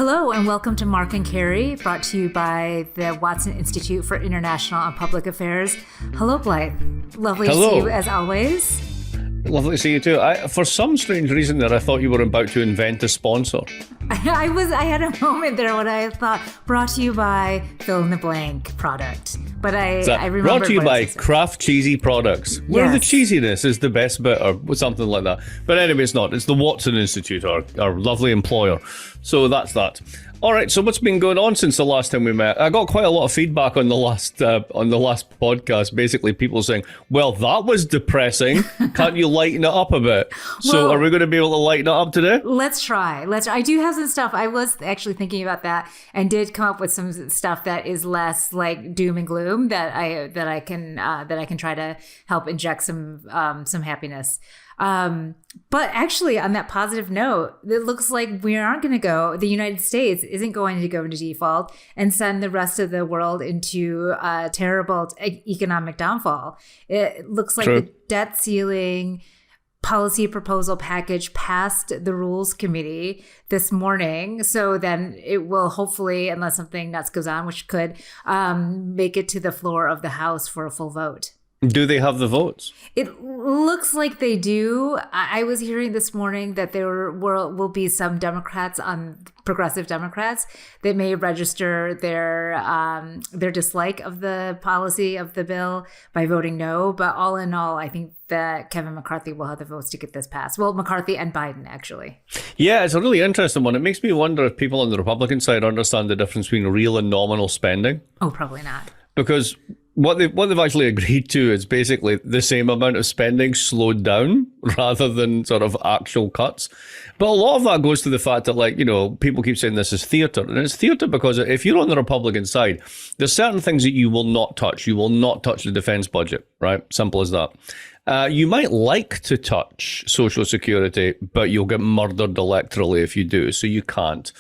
Hello and welcome to Mark and Carrie, brought to you by the Watson Institute for International and Public Affairs. Hello, Blyth. Lovely to see you as always. Lovely to see you too. For some strange reason there, I thought you were about to invent a sponsor. I had a moment there when I thought, brought to you by fill in the blank product. But I remember. Brought to you by Kraft Cheesy Products, where the cheesiness is the best bit, or something like that. But anyway, it's not. It's the Watson Institute, our lovely employer. So that's that. All right. So what's been going on since the last time we met? I got quite a lot of feedback on the last podcast. Basically, people saying, "Well, that was depressing. Can't you lighten it up a bit?" So, are we going to be able to lighten it up today? Let's try. I do have some stuff. I was actually thinking about that and did come up with some stuff that is less like doom and gloom that I can try to help inject some happiness. But actually, on that positive note, it looks like we aren't going to go. The United States isn't going to go into default and send the rest of the world into a terrible economic downfall. It looks like the debt ceiling policy proposal package passed the Rules Committee this morning. So then it will hopefully, unless something nuts goes on, which could, make it to the floor of the House for a full vote. Do they have the votes? It looks like they do. I was hearing this morning that there will be some Democrats, progressive Democrats, that may register their dislike of the policy of the bill by voting no. But all in all, I think that Kevin McCarthy will have the votes to get this passed. Well, McCarthy and Biden, actually. Yeah, it's a really interesting one. It makes me wonder if people on the Republican side understand the difference between real and nominal spending. Oh, probably not. Because what they've actually agreed to is basically the same amount of spending slowed down rather than sort of actual cuts. But a lot of that goes to the fact that, people keep saying this is theater. And it's theater because if you're on the Republican side, there's certain things that you will not touch. You will not touch the defense budget, right? Simple as that. You might like to touch Social Security, but you'll get murdered electorally if you do, so you can't.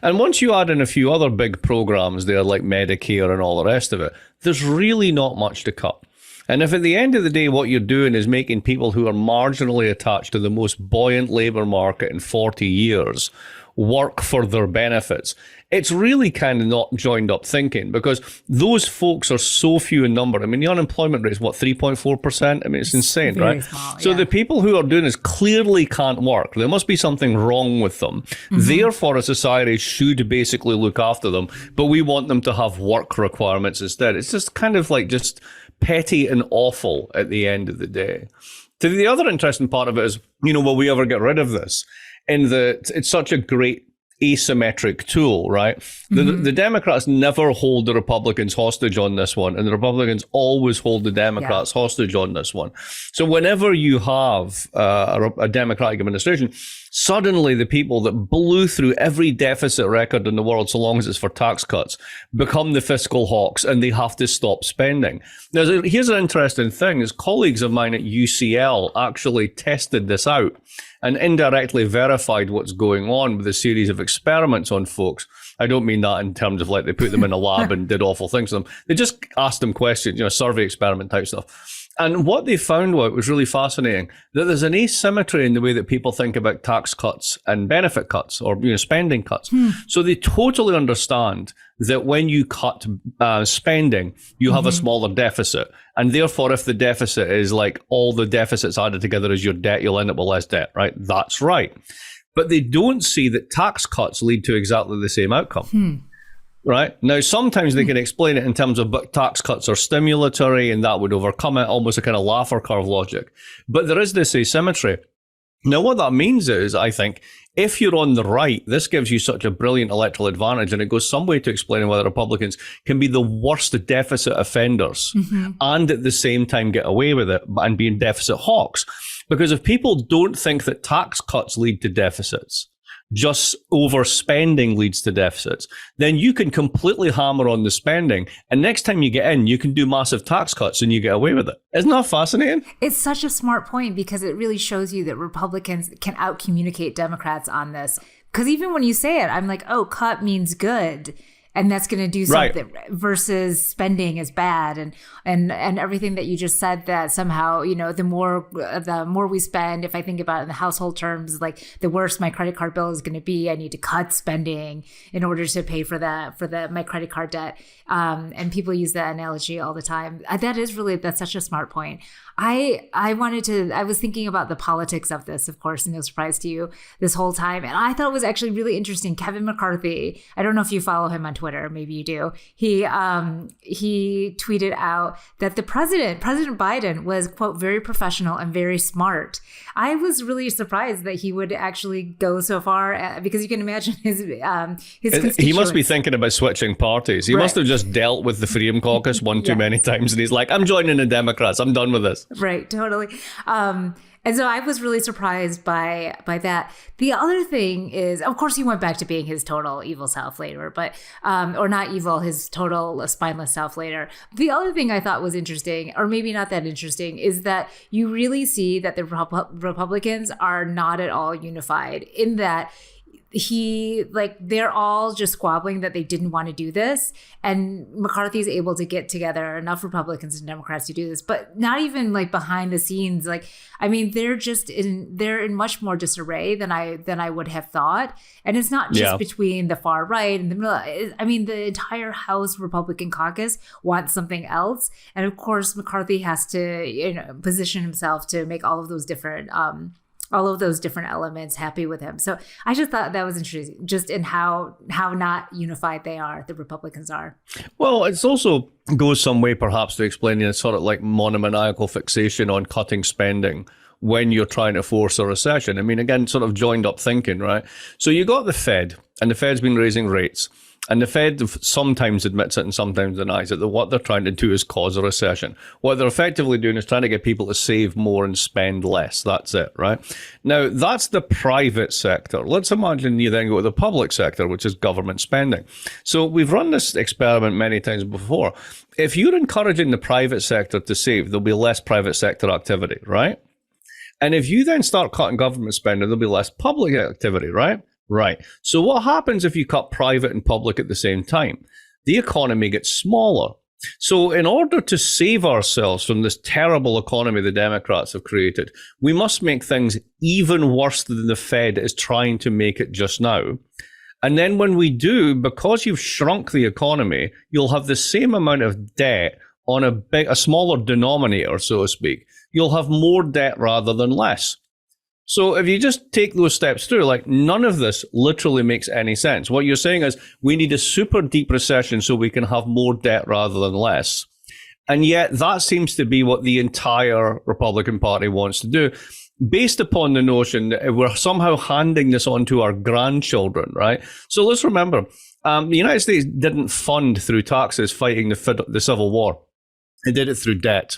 And once you add in a few other big programs there, like Medicare and all the rest of it, there's really not much to cut. And if at the end of the day, what you're doing is making people who are marginally attached to the most buoyant labor market in 40 years work for their benefits, it's really kind of not joined up thinking, because those folks are so few in number. I mean, the unemployment rate is 3.4%? I mean, it's insane, right? Small, so the people who are doing this clearly can't work. There must be something wrong with them. Mm-hmm. Therefore, a society should basically look after them, but we want them to have work requirements instead. It's just kind of like just petty and awful at the end of the day. The other interesting part of it is, will we ever get rid of this? In that it's such a great asymmetric tool, right? Mm-hmm. The Democrats never hold the Republicans hostage on this one, and the Republicans always hold the Democrats hostage on this one. So whenever you have a Democratic administration, suddenly the people that blew through every deficit record in the world, so long as it's for tax cuts, become the fiscal hawks, and they have to stop spending. Now, here's an interesting thing, is colleagues of mine at UCL actually tested this out and indirectly verified what's going on with a series of experiments on folks. I don't mean that in terms of like they put them in a lab and did awful things to them. They just asked them questions, survey experiment type stuff. And what they found out was really fascinating, that there's an asymmetry in the way that people think about tax cuts and benefit cuts, or spending cuts. So they totally understand that when you cut spending, you have a smaller deficit. And therefore, if the deficit is like all the deficits added together is your debt, you'll end up with less debt, right? That's right. But they don't see that tax cuts lead to exactly the same outcome. Right? Now, sometimes they can explain it in terms of, but tax cuts are stimulatory and that would overcome it, almost a kind of Laffer curve logic. But there is this asymmetry. Now, what that means is, I think, if you're on the right, this gives you such a brilliant electoral advantage, and it goes some way to explaining why the Republicans can be the worst deficit offenders and at the same time get away with it and being deficit hawks. Because if people don't think that tax cuts lead to deficits, just overspending leads to deficits, then you can completely hammer on the spending. And next time you get in, you can do massive tax cuts and you get away with it. Isn't that fascinating? It's such a smart point, because it really shows you that Republicans can out-communicate Democrats on this. Because even when you say it, I'm like, oh, cut means good. and that's going to do something, versus spending is bad, and everything that you just said, that somehow, the more we spend, if I think about it in the household terms, like the worse my credit card bill is going to be. I need to cut spending in order to pay for my credit card debt. And people use that analogy all the time. That's such a smart point. I was thinking about the politics of this, of course, and no surprise to you, this whole time. And I thought it was actually really interesting. Kevin McCarthy, I don't know if you follow him on Twitter, maybe you do. He tweeted out that President Biden was, quote, very professional and very smart. I was really surprised that he would actually go so far, because you can imagine his He must be thinking about switching parties. He must have just dealt with the Freedom Caucus one too many times, and he's like, I'm joining the Democrats. I'm done with this. Right, totally. And so I was really surprised by that. The other thing is, of course, he went back to being his total evil self later, but or not evil, his total spineless self later. The other thing I thought was interesting, or maybe not that interesting, is that you really see that the Republicans are not at all unified, in that they're all just squabbling that they didn't want to do this, and McCarthy's able to get together enough Republicans and Democrats to do this, but not even like behind the scenes. They're in much more disarray than I would have thought. And it's not just between the far right and the middle. I mean, the entire House Republican caucus wants something else. And of course, McCarthy has to, position himself to make all of those different elements happy with him. So I just thought that was interesting, just in how not unified the Republicans are. Well, it's also goes some way perhaps to explaining a sort of like monomaniacal fixation on cutting spending when you're trying to force a recession. I mean, again, sort of joined up thinking, right? So you got the Fed, and the Fed's been raising rates. And the Fed sometimes admits it and sometimes denies it, that what they're trying to do is cause a recession. What they're effectively doing is trying to get people to save more and spend less. That's it, right? Now, that's the private sector. Let's imagine you then go to the public sector, which is government spending. So we've run this experiment many times before. If you're encouraging the private sector to save, there'll be less private sector activity, right? And if you then start cutting government spending, there'll be less public activity, right? Right. So what happens if you cut private and public at the same time? The economy gets smaller. So in order to save ourselves from this terrible economy the Democrats have created, we must make things even worse than the Fed is trying to make it just now. And then when we do, because you've shrunk the economy, you'll have the same amount of debt on a smaller denominator, so to speak. You'll have more debt rather than less. So if you just take those steps through, like, none of this literally makes any sense. What you're saying is we need a super deep recession so we can have more debt rather than less. And yet that seems to be what the entire Republican Party wants to do, based upon the notion that we're somehow handing this on to our grandchildren, right? So let's remember, the United States didn't fund through taxes fighting the Civil War. It did it through debt.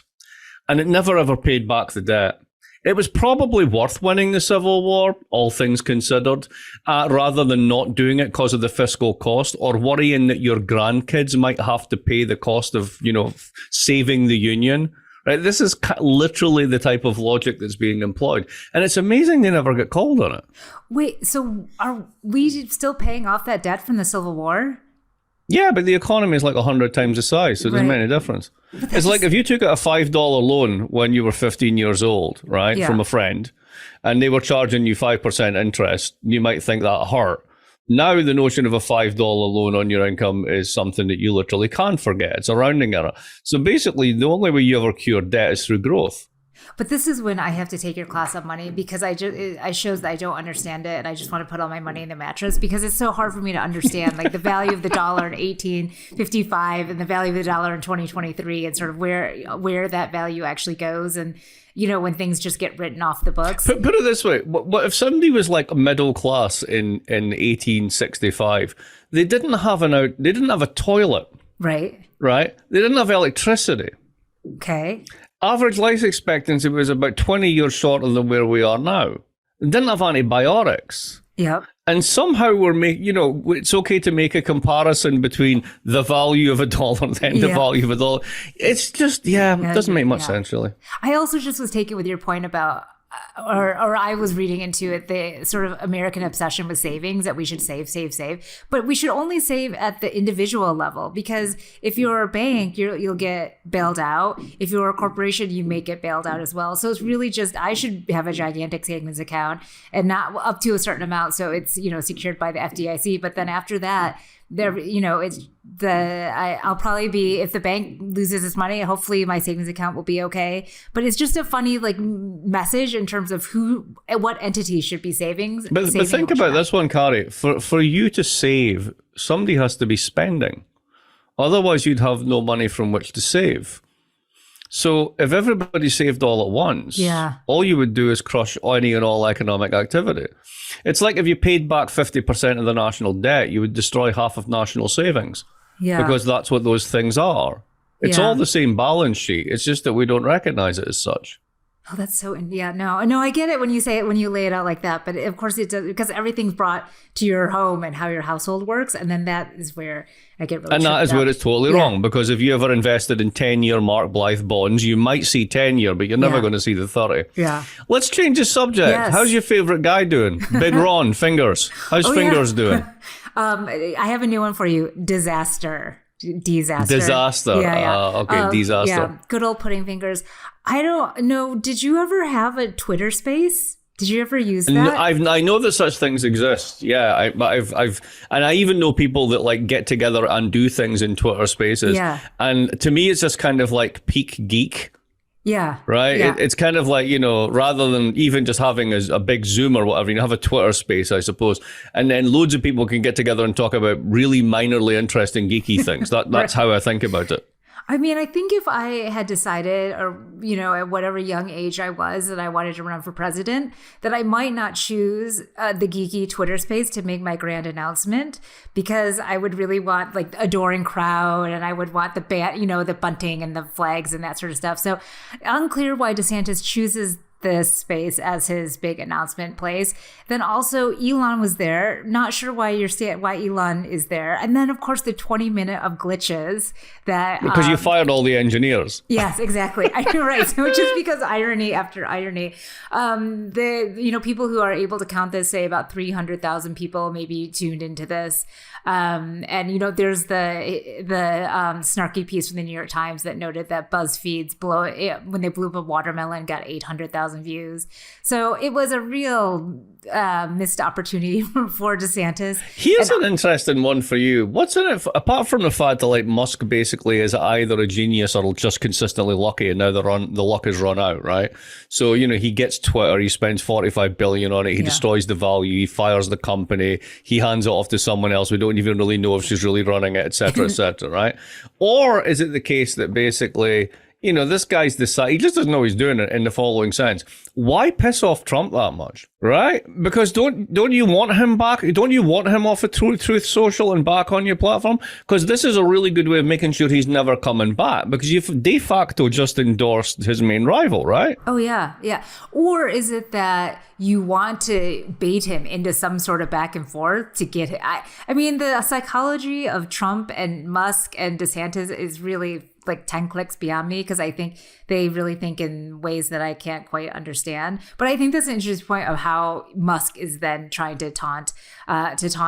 And it never ever paid back the debt. It was probably worth winning the Civil War, all things considered, rather than not doing it because of the fiscal cost, or worrying that your grandkids might have to pay the cost of, saving the Union. Right? This is literally the type of logic that's being employed. And it's amazing they never get called on it. Wait, so are we still paying off that debt from the Civil War? Yeah, but the economy is like 100 times the size, so it doesn't make any difference. It's like if you took out a $5 loan when you were 15 years old, right, from a friend, and they were charging you 5% interest, you might think that hurt. Now the notion of a $5 loan on your income is something that you literally can't forget. It's a rounding error. So basically, the only way you ever cure debt is through growth. But this is when I have to take your class on money, because I shows that I don't understand it, and I just want to put all my money in the mattress, because it's so hard for me to understand, like, the value of the dollar in 1855 and the value of the dollar in 2023, and sort of where that value actually goes, and when things just get written off the books. Put it this way: what if somebody was like middle class in 1865? They didn't have a toilet, right? They didn't have electricity. Okay. Average life expectancy was about 20 years shorter than where we are now. They didn't have antibiotics. Yep. And somehow it's okay to make a comparison between the value of a dollar and then the value of a dollar. It's just, it doesn't make much sense, really. I also just was taken with your point about or I was reading into it, the sort of American obsession with savings, that we should save, but we should only save at the individual level, because if you're a bank, you'll get bailed out. If you're a corporation, you may get bailed out as well. So it's really just, I should have a gigantic savings account, and not up to a certain amount, so it's, secured by the FDIC. But then after that, I'll probably be, if the bank loses its money, hopefully my savings account will be okay. But it's just a funny message in terms of what entity should be saving. But think about this one, Carrie. For you to save, somebody has to be spending. Otherwise, you'd have no money from which to save. So if everybody saved all at once, all you would do is crush any and all economic activity. It's like if you paid back 50% of the national debt, you would destroy half of national savings. Yeah. Because that's what those things are. It's all the same balance sheet. It's just that we don't recognize it as such. Oh, that's so, no, I get it when you say it, when you lay it out like that. But of course it does, because everything's brought to your home and how your household works. And then that is where I get really, and that is where it's totally wrong. Because if you ever invested in 10-year Mark Blyth bonds, you might see 10-year, but you're never going to see the 30. Yeah. Let's change the subject. Yes. How's your favorite guy doing? Big Ron, Fingers. How's Fingers doing? I have a new one for you. Disaster. Disaster. Disaster. Yeah. Good old pudding fingers. I don't know. Did you ever have a Twitter space? Did you ever use that? No, I know that such things exist. Yeah, and I even know people that get together and do things in Twitter spaces. Yeah. And to me, it's just kind of like peak geek. Yeah. Right? Yeah. It's kind of like, rather than even just having a big Zoom or whatever, have a Twitter space, I suppose. And then loads of people can get together and talk about really minorly interesting geeky things. That's how I think about it. I mean, I think if I had decided, or, at whatever young age I was, that I wanted to run for president, that I might not choose the geeky Twitter space to make my grand announcement, because I would really want adoring crowd, and I would want the the bunting and the flags and that sort of stuff. So unclear why DeSantis chooses this space as his big announcement place. Then also Elon was there. Not sure why Elon is there. And then of course the 20-minute of glitches that because you fired all the engineers. Yes, exactly. Right. So just because irony after irony, the people who are able to count this say about 300,000 people maybe tuned into this. And there's the snarky piece from the New York Times that noted that BuzzFeed's when they blew up a watermelon got 800,000 views. So it was a real missed opportunity for DeSantis. Here's an interesting one for you. What's in it, apart from the fact that Musk basically is either a genius or just consistently lucky, and now the luck has run out, right? So he gets Twitter, he spends $45 billion on it, he destroys the value, he fires the company, he hands it off to someone else. We don't even really know if she's really running it, etc., etc., right? Or is it the case that basically, this guy's he just doesn't know what he's doing it in the following sense. Why piss off Trump that much, right? Because don't you want him back? Don't you want him off of Truth Social and back on your platform? Because this is a really good way of making sure he's never coming back, because you've de facto just endorsed his main rival, right? Oh, yeah, yeah. Or is it that you want to bait him into some sort of back and forth to get him? I mean, the psychology of Trump and Musk and DeSantis is really 10 clicks beyond me, because I think they really think in ways that I can't quite understand. But I think that's an interesting point of how Musk is then trying to taunt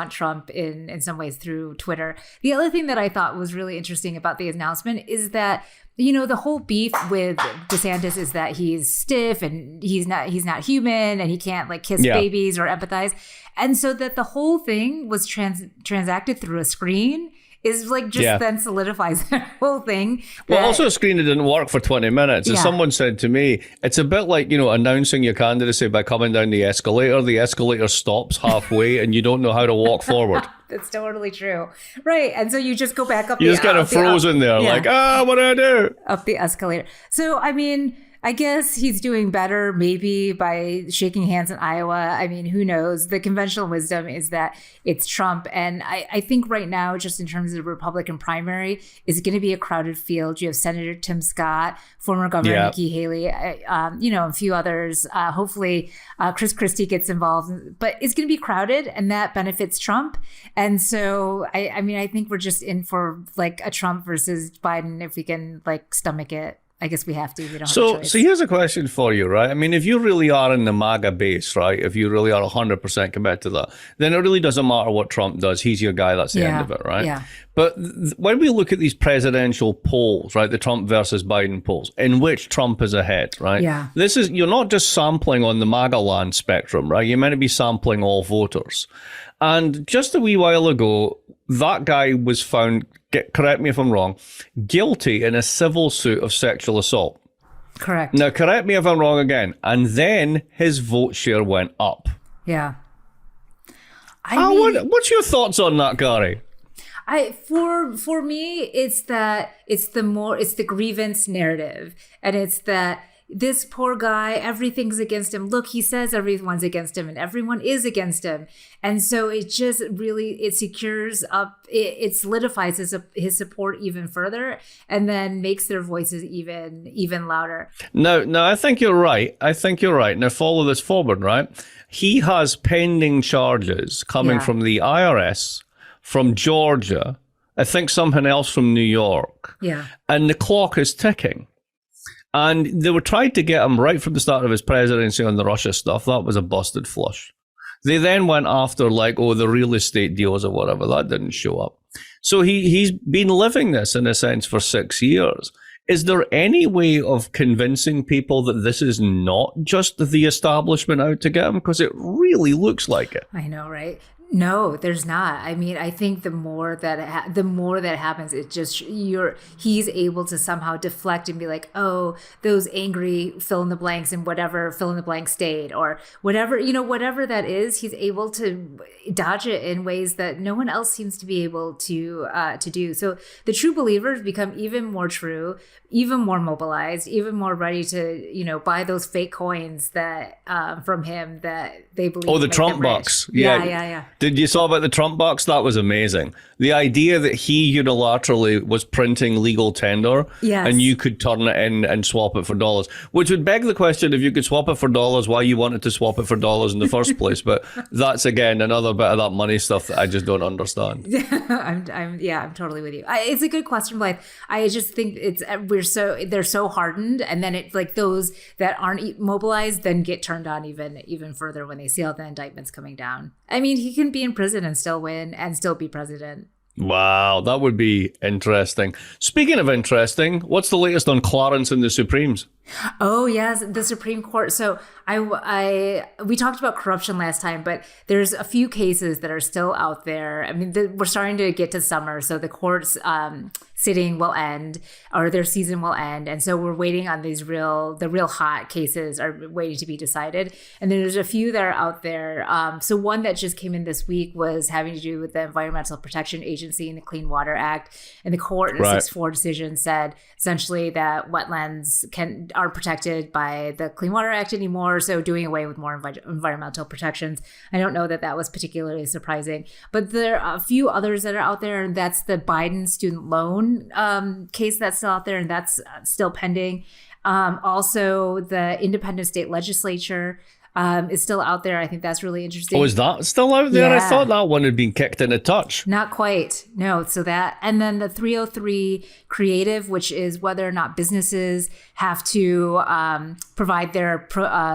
Trump in some ways through Twitter. The other thing that I thought was really interesting about the announcement is that the whole beef with DeSantis is that he's stiff and he's not human, and he can't kiss babies or empathize. And so that the whole thing was transacted through a screen is then solidifies that whole thing. Well, also a screen that didn't work for 20 minutes. As someone said to me, it's a bit like, announcing your candidacy by coming down the escalator. The escalator stops halfway and you don't know how to walk forward. That's totally true. Right. And so you just go back up. You just kind of frozen there, what do I do? Up the escalator. So, I mean, I guess he's doing better maybe by shaking hands in Iowa. I mean, who knows? The conventional wisdom is that it's Trump. And I think right now, just in terms of the Republican primary, is going to be a crowded field. You have Senator Tim Scott, former Governor Nikki Haley, a few others. Hopefully, Chris Christie gets involved. But it's going to be crowded, and that benefits Trump. And so, I mean, I think we're just in for a Trump versus Biden if we can stomach it. I guess we have to. We don't have a So, choice. so here's a question for you, right? I mean, if you really are in the MAGA base, right? If you really are 100% committed to that, then it really doesn't matter what Trump does. He's your guy. That's the end of it, right? Yeah. But when we look at these presidential polls, right, the Trump versus Biden polls, in which Trump is ahead, right? Yeah. You're not just sampling on the MAGA land spectrum, right? You're meant to be sampling all voters. And just a wee while ago, that guy was found, correct me if I'm wrong, guilty in a civil suit of sexual assault. Correct. Now, correct me if I'm wrong again. And then his vote share went up. Yeah. What's your thoughts on that, Carrie? For me, it's the grievance narrative, and it's that this poor guy, everything's against him. Look, he says everyone's against him, and everyone is against him, and so it just really secures up, it solidifies his support even further, and then makes their voices even louder. No, I think you're right. Now follow this forward, right? He has pending charges coming from the IRS, from Georgia, I think something else from New York. Yeah. And the clock is ticking. And they were trying to get him right from the start of his presidency on the Russia stuff. That was a busted flush. They then went after the real estate deals or whatever. That didn't show up. So he's been living this in a sense for 6 years. Is there any way of convincing people that this is not just the establishment out to get him? Because it really looks like it. I know, right? No, there's not. I mean, I think the more that happens, it just he's able to somehow deflect and be like, oh, those angry fill in the blanks in whatever fill in the blank state or whatever, whatever that is, he's able to dodge it in ways that no one else seems to be able to do. So the true believers become even more true, even more mobilized, even more ready to, buy those fake coins that from him that they believe. Oh, the Trump bucks. Yeah. Did you saw about the Trump bucks? That was amazing. The idea that he unilaterally was printing legal tender, and you could turn it in and swap it for dollars, which would beg the question, if you could swap it for dollars, why you wanted to swap it for dollars in the first place. But that's, again, another bit of that money stuff that I just don't understand. I'm totally with you. It's a good question, Blythe. I just think they're so hardened, and then it's like those that aren't mobilized then get turned on even further when they see all the indictments coming down. I mean, he can be in prison and still win and still be president. Wow, that would be interesting. Speaking of interesting, what's the latest on Clarence and the Supremes? Oh, yes, the Supreme Court. So we talked about corruption last time, but there's a few cases that are still out there. I mean, we're starting to get to summer, so the court's sitting will end, or their season will end, and so we're waiting on the real hot cases are waiting to be decided. And there's a few that are out there. So one that just came in this week was having to do with the Environmental Protection Agency and the Clean Water Act, and the court in a 6-4 decision said essentially that wetlands are protected by the Clean Water Act anymore, so doing away with more environmental protections. I don't know that was particularly surprising, but there are a few others that are out there, and that's the Biden student loan case that's still out there, and that's still pending. Also, the independent state legislature is still out there. I think that's really interesting. Oh, is that still out there? Yeah. I thought that one had been kicked in a touch. Not quite. No. So that, and then the 303 creative, which is whether or not businesses have to provide their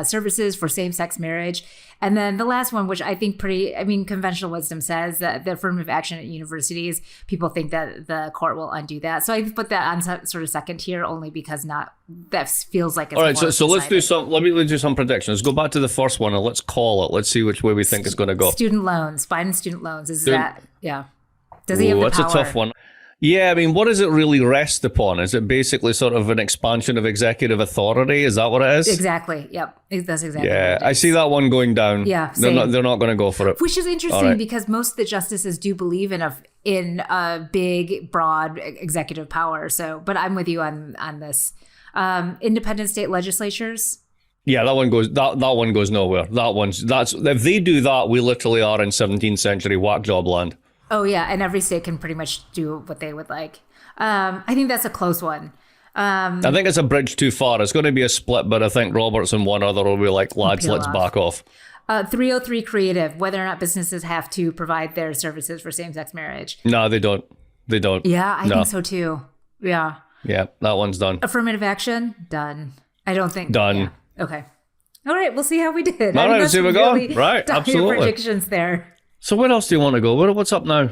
services for same-sex marriage. And then the last one, which I think conventional wisdom says that the affirmative action at universities, people think that the court will undo that. So I put that on sort of second tier only because that feels like it's all right. So more let's do let me do some predictions. Go back to the first one and let's call it. Let's see which way we think it's going to go. Student loans, Biden student loans. Yeah. Does he have the power? That's a tough one. Yeah, I mean, what does it really rest upon? Is it basically sort of an expansion of executive authority? Is that what it is? Exactly. Yep. That's exactly what Yeah, it is. I see that one going down. Yeah, they're not going to go for it. Which is interesting because most of the justices do believe in a big, broad executive power. So, but I'm with you on this. Independent state legislatures. Yeah, that one goes nowhere. If they do that, we literally are in 17th century whack job land. Oh, yeah. And every state can pretty much do what they would like. I think that's a close one. I think it's a bridge too far. It's going to be a split, but I think Roberts and one other will be like, lads, let's back off. 303 creative, whether or not businesses have to provide their services for same-sex marriage. No, they don't. Yeah, I think so too. Yeah. Yeah, that one's done. Affirmative action, done. I don't think. Done. Yeah. Okay. All right, we'll see how we did. All right, let's see how we go. Really Right, dire absolutely. predictions there. So where else do you want to go? What's up now?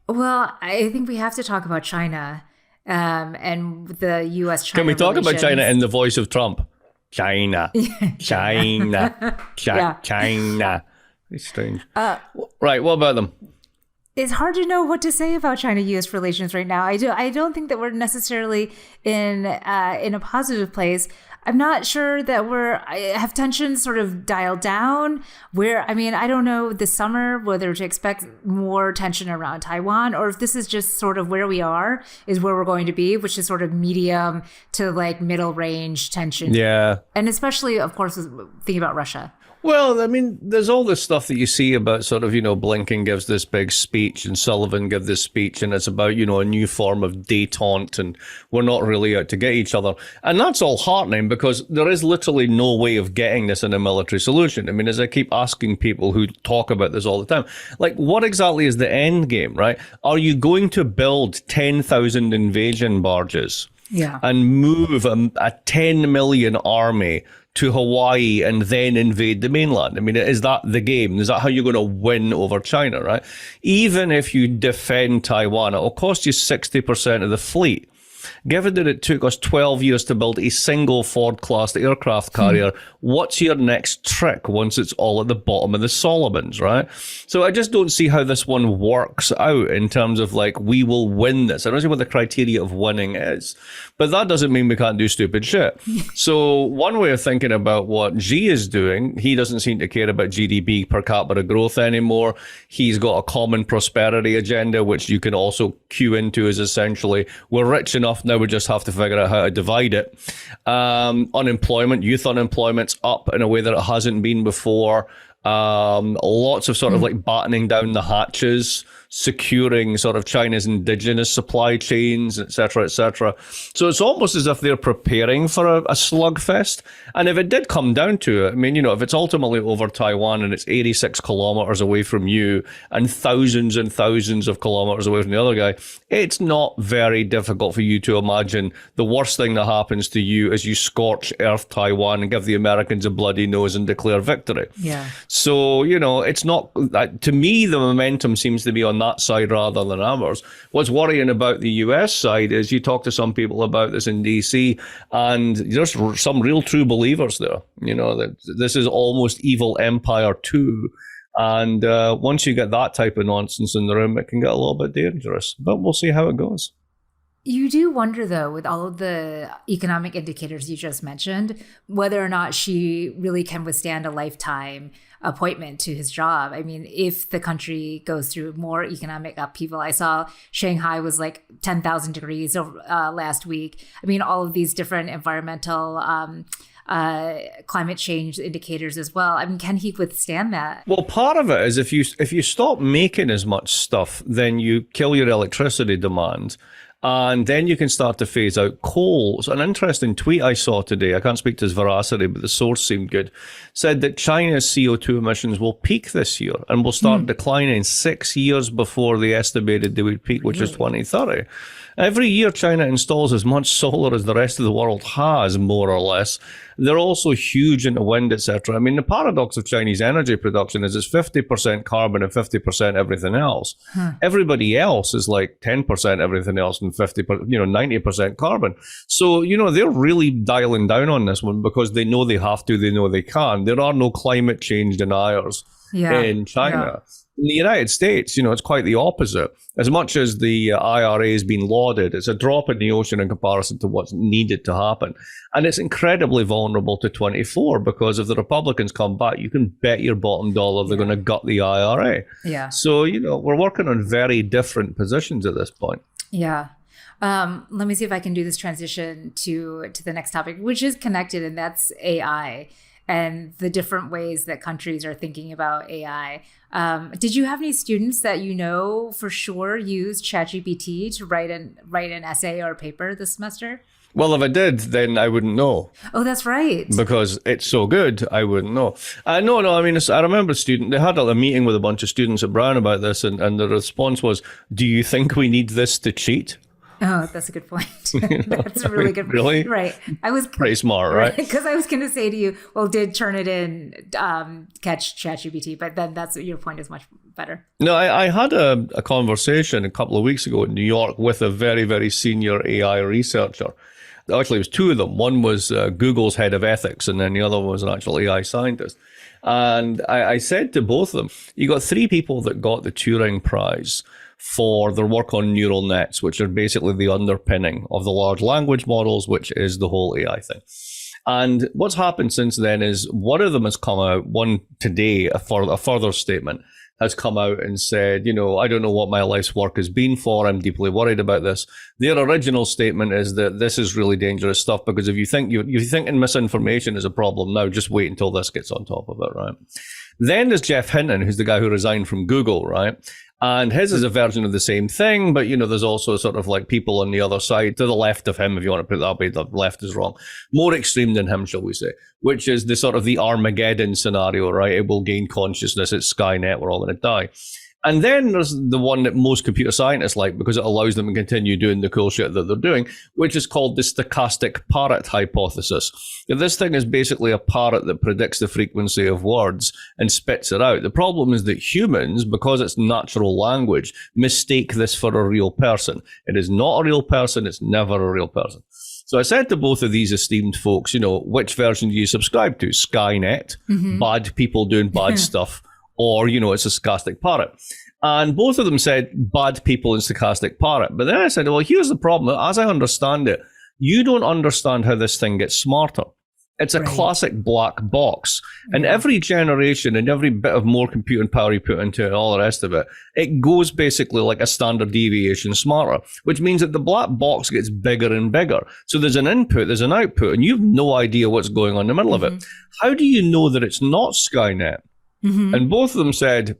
Well, I think we have to talk about China and the U.S.-China Can we talk about relations. China in the voice of Trump? China. China. Yeah. China. It's strange. Right, what about them? It's hard to know what to say about China-U.S. relations right now. I don't think that we're necessarily in a positive place. I'm not sure that I have tensions sort of dialed down. I don't know this summer whether to expect more tension around Taiwan or if this is just sort of where we are is where we're going to be, which is sort of medium to like middle range tension. Yeah. And especially, of course, thinking about Russia. Well, I mean, there's all this stuff that you see about sort of, Blinken gives this big speech and Sullivan gives this speech and it's about, a new form of détente and we're not really out to get each other. And that's all heartening because there is literally no way of getting this in a military solution. I mean, as I keep asking people who talk about this all the time, like what exactly is the end game, right? Are you going to build 10,000 invasion barges and move a 10 million army to Hawaii and then invade the mainland? I mean, is that the game? Is that how you're going to win over China, right? Even if you defend Taiwan, it'll cost you 60% of the fleet. Given that it took us 12 years to build a single Ford-class aircraft carrier, what's your next trick once it's all at the bottom of the Solomons, right? So I just don't see how this one works out in terms of like, we will win this. I don't see what the criteria of winning is. But that doesn't mean we can't do stupid shit. So one way of thinking about what Xi is doing, he doesn't seem to care about GDP per capita growth anymore. He's got a common prosperity agenda, which you can also cue into as essentially, we're rich enough now, we just have to figure out how to divide it. Unemployment, youth unemployment's up in a way that it hasn't been before. Lots of sort of like battening down the hatches, securing sort of China's indigenous supply chains, et cetera, et cetera. So it's almost as if they're preparing for a slugfest. And if it did come down to it, I mean, if it's ultimately over Taiwan and it's 86 kilometers away from you and thousands of kilometers away from the other guy, it's not very difficult for you to imagine the worst thing that happens to you is you scorch earth Taiwan and give the Americans a bloody nose and declare victory. Yeah. So, it's not, to me, the momentum seems to be on that side rather than ours. What's worrying about the US side is you talk to some people about this in DC and there's some real true believers there, that this is almost evil empire 2. And once you get that type of nonsense in the room, it can get a little bit dangerous, but we'll see how it goes. You do wonder, though, with all of the economic indicators you just mentioned, whether or not Xi really can withstand a lifetime appointment to his job. I mean, if the country goes through more economic upheaval, I saw Shanghai was like 10,000 degrees last week. I mean, all of these different environmental climate change indicators as well. I mean, can he withstand that? Well, part of it is if you stop making as much stuff, then you kill your electricity demand. And then you can start to phase out coal. So an interesting tweet I saw today, I can't speak to its veracity, but the source seemed good, said that China's CO2 emissions will peak this year and will start declining 6 years before they estimated they would peak, which is 2030. Every year China installs as much solar as the rest of the world has, more or less. They're also huge into wind, etc. I mean, the paradox of Chinese energy production is it's 50% carbon and 50% everything else. Everybody else is like 10% everything else and 90% carbon. So, they're really dialing down on this one because they know they have to, they know they can. There are no climate change deniers in China. In the United States, it's quite the opposite. As much as the IRA has been lauded, it's a drop in the ocean in comparison to what's needed to happen. And it's incredibly vulnerable to 24 because if the Republicans come back, you can bet your bottom dollar they're going to gut the IRA. Yeah. So, we're working on very different positions at this point. Yeah. Let me see if I can do this transition to the next topic, which is connected, and that's AI and the different ways that countries are thinking about AI. Did you have any students that for sure used ChatGPT to write an essay or a paper this semester? Well, if I did, then I wouldn't know. Oh, that's right. Because it's so good, I wouldn't know. No, I mean, I remember they had a meeting with a bunch of students at Brown about this, and the response was, do you think we need this to cheat? Oh, that's a good point. That's a really good point. Really? Right. I was pretty smart, right? Because I was going to say to you, well, did Turnitin catch ChatGPT? But then your point is much better. No, I had a conversation a couple of weeks ago in New York with a very, very senior AI researcher. Actually, it was two of them. One was Google's head of ethics, and then the other one was an actual AI scientist. And I said to both of them, you got three people that got the Turing Prize for their work on neural nets, which are basically the underpinning of the large language models, which is the whole AI thing. And what's happened since then is one of them has come out, one today, a further statement has come out and said, I don't know what my life's work has been for. I'm deeply worried about this. Their original statement is that this is really dangerous stuff because if you think misinformation is a problem now, just wait until this gets on top of it, right? Then there's Jeff Hinton, who's the guy who resigned from Google, right? And his is a version of the same thing, but, there's also sort of like people on the other side, to the left of him, if you want to put it that way, the left is wrong, more extreme than him, shall we say, which is the sort of the Armageddon scenario, right? It will gain consciousness, it's Skynet, we're all going to die. And then there's the one that most computer scientists like because it allows them to continue doing the cool shit that they're doing, which is called the stochastic parrot hypothesis. Now, this thing is basically a parrot that predicts the frequency of words and spits it out. The problem is that humans, because it's natural language, mistake this for a real person. It is not a real person. It's never a real person. So I said to both of these esteemed folks, which version do you subscribe to? Skynet, bad people doing bad stuff, or, it's a stochastic parrot. And both of them said bad people and stochastic parrot. But then I said, well, here's the problem. As I understand it, you don't understand how this thing gets smarter. It's a classic black box. And every generation and every bit of more computing power you put into it and all the rest of it, it goes basically like a standard deviation smarter, which means that the black box gets bigger and bigger. So there's an input, there's an output, and you have no idea what's going on in the middle of it. How do you know that it's not Skynet? And both of them said,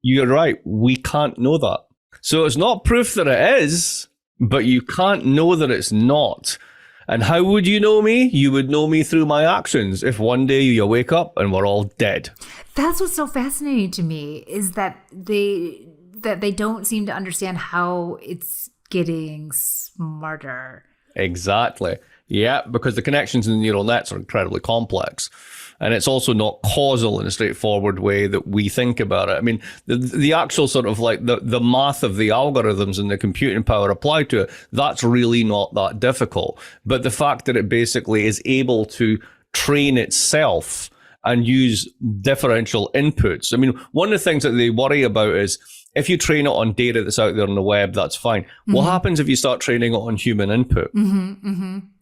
you're right, we can't know that. So it's not proof that it is, but you can't know that it's not. And how would you know me? You would know me through my actions if one day you wake up and we're all dead. That's what's so fascinating to me is that they don't seem to understand how it's getting smarter. Exactly. Yeah, because the connections in the neural nets are incredibly complex. And it's also not causal in a straightforward way that we think about it. I mean, the actual sort of like the math of the algorithms and the computing power applied to it, that's really not that difficult. But the fact that it basically is able to train itself and use differential inputs. I mean, one of the things that they worry about is if you train it on data that's out there on the web, that's fine. What happens if you start training it on human input?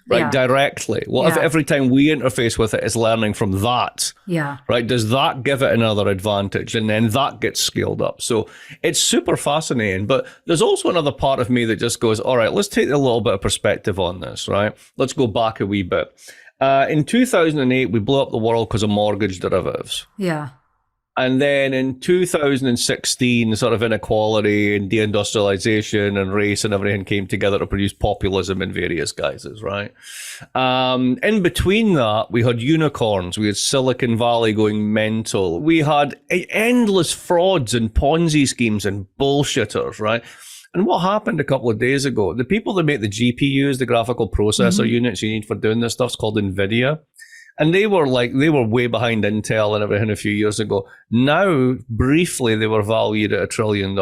Right, directly. What if every time we interface with it is learning from that? Yeah. Right, does that give it another advantage? And then that gets scaled up. So it's super fascinating. But there's also another part of me that just goes, all right, let's take a little bit of perspective on this, right? Let's go back a wee bit. In 2008, we blew up the world because of mortgage derivatives. Yeah. And then in 2016, sort of inequality and deindustrialization and race and everything came together to produce populism in various guises, right? In between that, we had unicorns. We had Silicon Valley going mental. We had endless frauds and Ponzi schemes and bullshitters, right? And what happened a couple of days ago, the people that make the GPUs, the graphical processor units you need for doing this stuff's called NVIDIA. And they were way behind Intel and everything a few years ago. Now, briefly, they were valued at $1 trillion.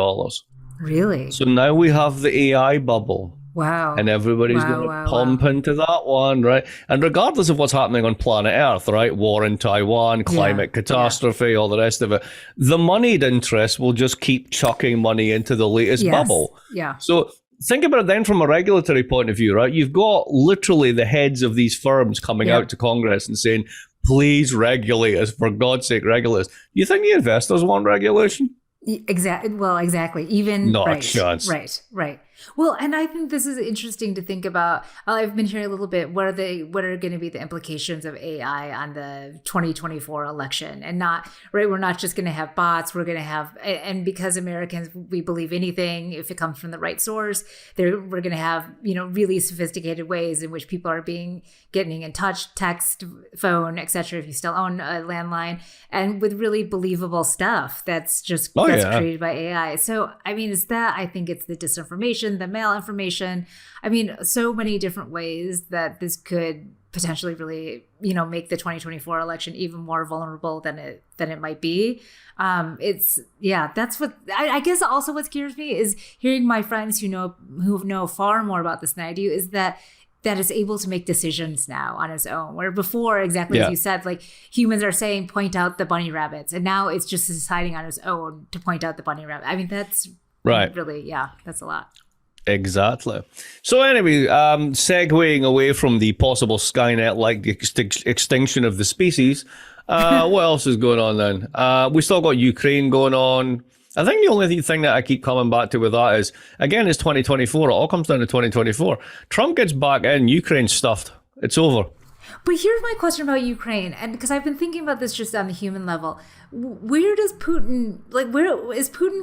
Really? So now we have the AI bubble. Wow. And everybody's going to pump into that one, right? And regardless of what's happening on planet Earth, right? War in Taiwan, climate catastrophe, all the rest of it. The moneyed interests will just keep chucking money into the latest bubble. Yeah. So think about it then from a regulatory point of view, right? You've got literally the heads of these firms coming out to Congress and saying, please regulate us, for God's sake, regulate us. You think the investors want regulation? Exactly. Well, exactly. Even not a chance. Right. Well, and I think this is interesting to think about. I've been hearing a little bit. What are going to be the implications of AI on the 2024 election? And we're not just going to have bots. We're going to have, and because Americans, we believe anything if it comes from the right source. We're going to have really sophisticated ways in which people are getting in touch, text, phone, etc. If you still own a landline, and with really believable stuff that's just created by AI. So I mean, I think it's the disinformation, information, the mail information. I mean, so many different ways that this could potentially really, make the 2024 election even more vulnerable than it might be. That's what I guess also what scares me is hearing my friends who know far more about this than I do is that is able to make decisions now on its own. Where before, exactly as you said, like humans are saying, point out the bunny rabbits. And now it's just deciding on its own to point out the bunny rabbit. I mean, that's right. Really, that's a lot. Exactly. So anyway, segueing away from the possible Skynet-like extinction of the species, what else is going on then? We still got Ukraine going on. I think the only thing that I keep coming back to with that is, again, it's 2024. It all comes down to 2024. Trump gets back in, Ukraine's stuffed. It's over. But here's my question about Ukraine, and because I've been thinking about this just on the human level, where is Putin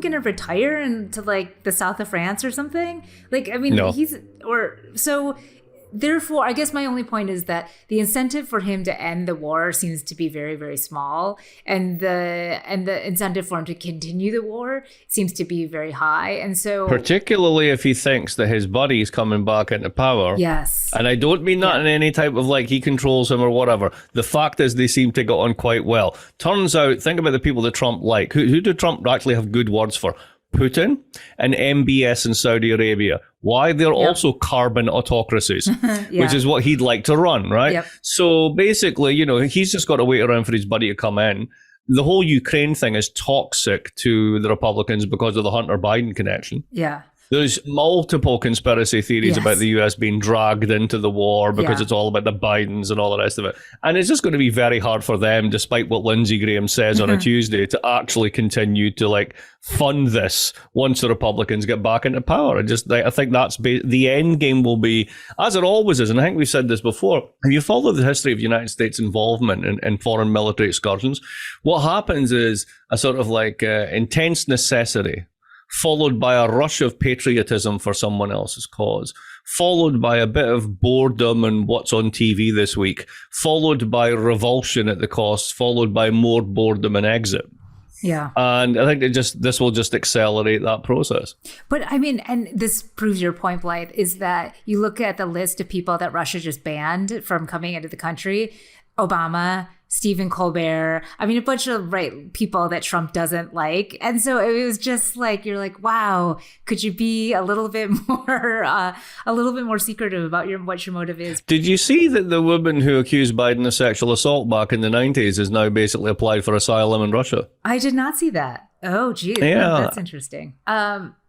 going to retire into like the south of France or something? Like, I mean, no. Therefore, I guess my only point is that the incentive for him to end the war seems to be very, very small, and the incentive for him to continue the war seems to be very high. And so, particularly if he thinks that his buddy is coming back into power. Yes. And I don't mean that in any type of like he controls him or whatever. The fact is they seem to get on quite well. Turns out, think about the people that Trump like. Who did Trump actually have good words for? Putin and MBS in Saudi Arabia. Why? They're also carbon autocracies, which is what he'd like to run, right? Yep. So basically, he's just got to wait around for his buddy to come in. The whole Ukraine thing is toxic to the Republicans because of the Hunter Biden connection. Yeah. There's multiple conspiracy theories about the US being dragged into the war because it's all about the Bidens and all the rest of it. And it's just going to be very hard for them, despite what Lindsey Graham says on a Tuesday, to actually continue to fund this once the Republicans get back into power. I think that's the end game will be, as it always is, and I think we've said this before, if you follow the history of United States involvement in foreign military excursions, what happens is a sort of intense necessity, followed by a rush of patriotism for someone else's cause, followed by a bit of boredom and what's on TV this week, followed by revulsion at the cost, followed by more boredom and exit. Yeah. And I think this will just accelerate that process. But I mean, and this proves your point, Blyth, is that you look at the list of people that Russia just banned from coming into the country, Obama, Stephen Colbert, I mean, a bunch of people that Trump doesn't like. And so it was just you're like, wow, could you be a little bit more secretive about what your motive is? Did you see that the woman who accused Biden of sexual assault back in the 90s has now basically applied for asylum in Russia? I did not see that. Oh, geez. Yeah. That's interesting.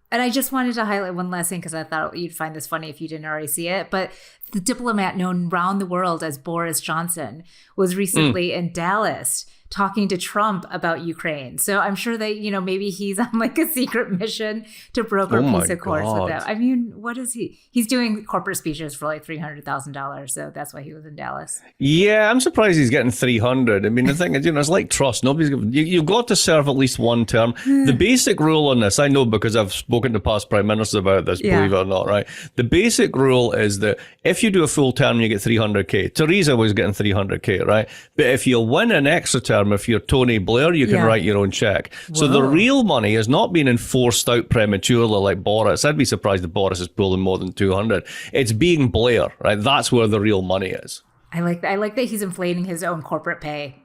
And I just wanted to highlight one last thing because I thought you'd find this funny if you didn't already see it. But the diplomat known around the world as Boris Johnson was recently in Dallas talking to Trump about Ukraine. So I'm sure that, maybe he's on a secret mission to broker peace accords with them. I mean, what is he? He's doing corporate speeches for $300,000. So that's why he was in Dallas. Yeah, I'm surprised he's getting 300. I mean, the thing is, it's like trust. You've got to serve at least one term. The basic rule on this, I know because I've spoken to past prime ministers about this, believe it or not, right? The basic rule is that if you do a full term, you get 300K. Theresa was getting 300K, right? But if you win an extra term, if you're Tony Blair, you can write your own check. Whoa. So the real money is not being enforced out prematurely like Boris. I'd be surprised if Boris is pulling more than 200. It's being Blair, right? That's where the real money is. I like that he's inflating his own corporate pay,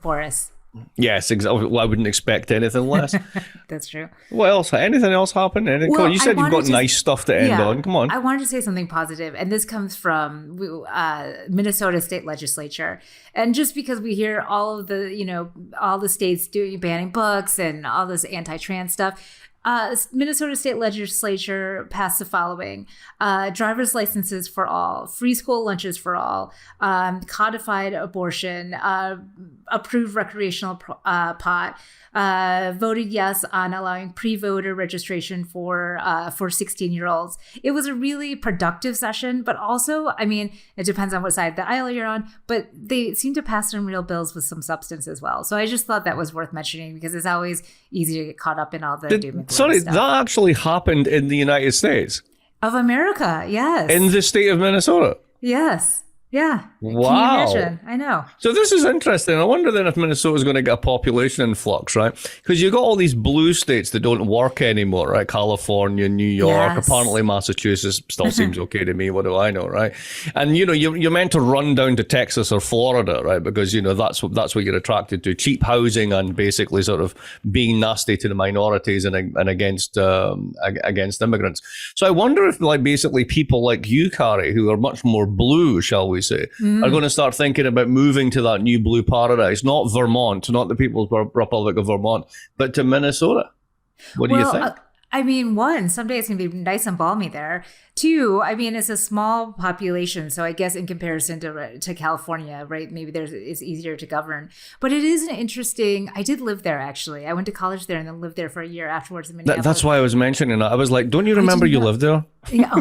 Boris. Yes, exactly. Well, I wouldn't expect anything less. That's true. What else? Anything else happen? Well, you said you've got nice stuff to end on. Come on. I wanted to say something positive, and this comes from Minnesota State Legislature. And just because we hear all of the states banning books and all this anti-trans stuff, Minnesota State Legislature passed the following: driver's licenses for all, free school lunches for all, codified abortion, approved recreational pot, voted yes on allowing pre-voter registration for 16-year-olds. It was a really productive session, but also, I mean, it depends on what side of the aisle you're on, but they seem to pass some real bills with some substance as well. So I just thought that was worth mentioning because it's always easy to get caught up in all the doom and gloom stuff. That actually happened in the United States. Of America, yes. In the state of Minnesota. Yes. Yeah. Wow. Can you imagine? I know. So this is interesting. I wonder then if Minnesota's going to get a population influx, right? Because you've got all these blue states that don't work anymore, right? California, New York, Yes. apparently Massachusetts still seems okay to me. What do I know, right? And, you're meant to run down to Texas or Florida, right? Because, that's what you're attracted to. Cheap housing and basically sort of being nasty to the minorities and against immigrants. So I wonder if, like, basically people like you, Carrie, who are much more blue, shall we say, are going to start thinking about moving to that new blue paradise, not Vermont, not the People's Republic of Vermont, but to Minnesota. What do you think? I mean, one, someday it's going to be nice and balmy there. Two, I mean, it's a small population, so I guess in comparison to California, right? Maybe it's easier to govern. But it is an interesting. I did live there actually. I went to college there and then lived there for a year afterwards in Minneapolis. That's why I was mentioning that. I was like, don't you remember you lived there? Yeah.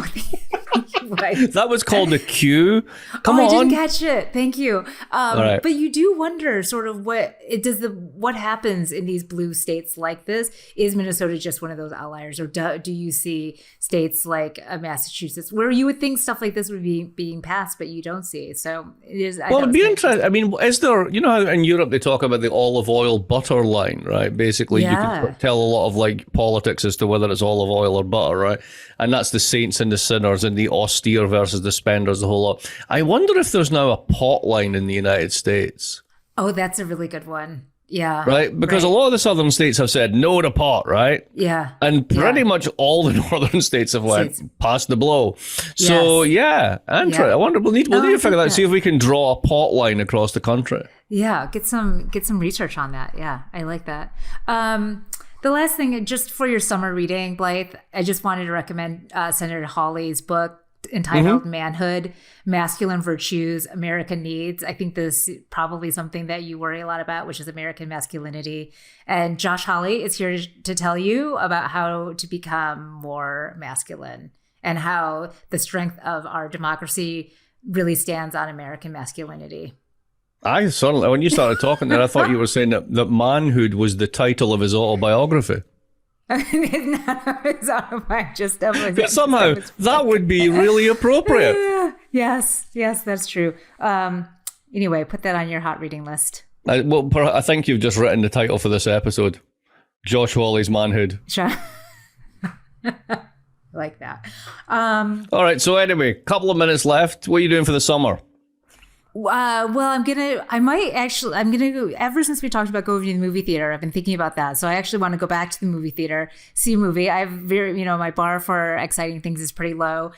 Right. That was called the Q. Come on. I didn't catch it. Thank you. Right. But you do wonder sort of what happens in these blue states like this. Is Minnesota just one of those outliers, or do you see states like Massachusetts where you would think stuff like this would be being passed, but you don't see? So it is. Well, it'd be interesting. I mean, is there? You know how in Europe they talk about the olive oil butter line, right? Basically, you can tell a lot of like politics as to whether it's olive oil or butter, right? And that's the saints and the sinners and the austere versus the spenders, the whole lot. I wonder if there's now a pot line in the United States. Oh, that's a really good one. Yeah. Right? Because a lot of the southern states have said no to pot, right? Yeah. And pretty much all the northern states have went past the blow. So, I wonder, we'll need to figure that out, see if we can draw a pot line across the country. Yeah, get some research on that. Yeah, I like that. The last thing, just for your summer reading, Blyth, I just wanted to recommend Senator Hawley's book entitled Manhood, Masculine Virtues, American Needs. I think this is probably something that you worry a lot about, which is American masculinity. And Josh Hawley is here to tell you about how to become more masculine and how the strength of our democracy really stands on American masculinity. I certainly, when you started talking there, I thought you were saying that Manhood was the title of his autobiography. It's not his autobiography, just somehow that would be really appropriate. Yes, that's true. Anyway, put that on your hot reading list. I think you've just written the title for this episode. Josh Hawley's Manhood. Like that. All right, so anyway, couple of minutes left. What are you doing for the summer? Well, ever since we talked about going to the movie theater, I've been thinking about that. So I actually want to go back to the movie theater, see a movie. My bar for exciting things is pretty low.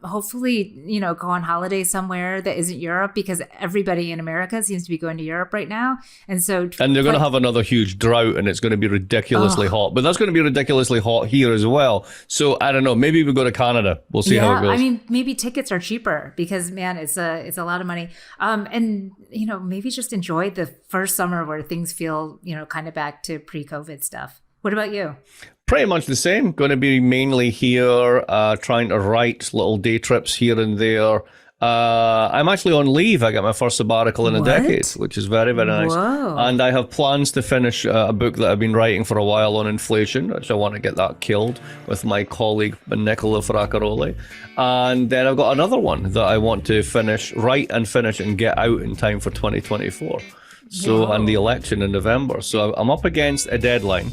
Hopefully, go on holiday somewhere that isn't Europe, because everybody in America seems to be going to Europe right now. And they're going to have another huge drought and it's going to be ridiculously hot, but that's going to be ridiculously hot here as well. So I don't know, maybe we go to Canada. We'll see how it goes. I mean, maybe tickets are cheaper because man, it's a lot of money. And maybe just enjoy the first summer where things feel, kind of back to pre-COVID stuff. What about you? Pretty much the same. Going to be mainly here, trying to write little day trips here and there. I'm actually on leave. I got my first sabbatical in a decade, which is very, very nice. Whoa. And I have plans to finish a book that I've been writing for a while on inflation, which I want to get that killed with my colleague Nicola Fraccaroli. And then I've got another one that I want to write and finish and get out in time for 2024. So, and the election in November. So I'm up against a deadline.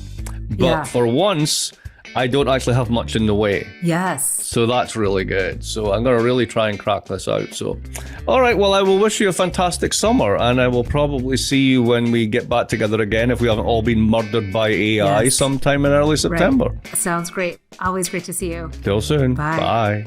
But for once, I don't actually have much in the way. Yes. So that's really good. So I'm going to really try and crack this out. So, all right. Well, I will wish you a fantastic summer, and I will probably see you when we get back together again, if we haven't all been murdered by AI sometime in early September. Right. Sounds great. Always great to see you. Till soon. Bye. Bye.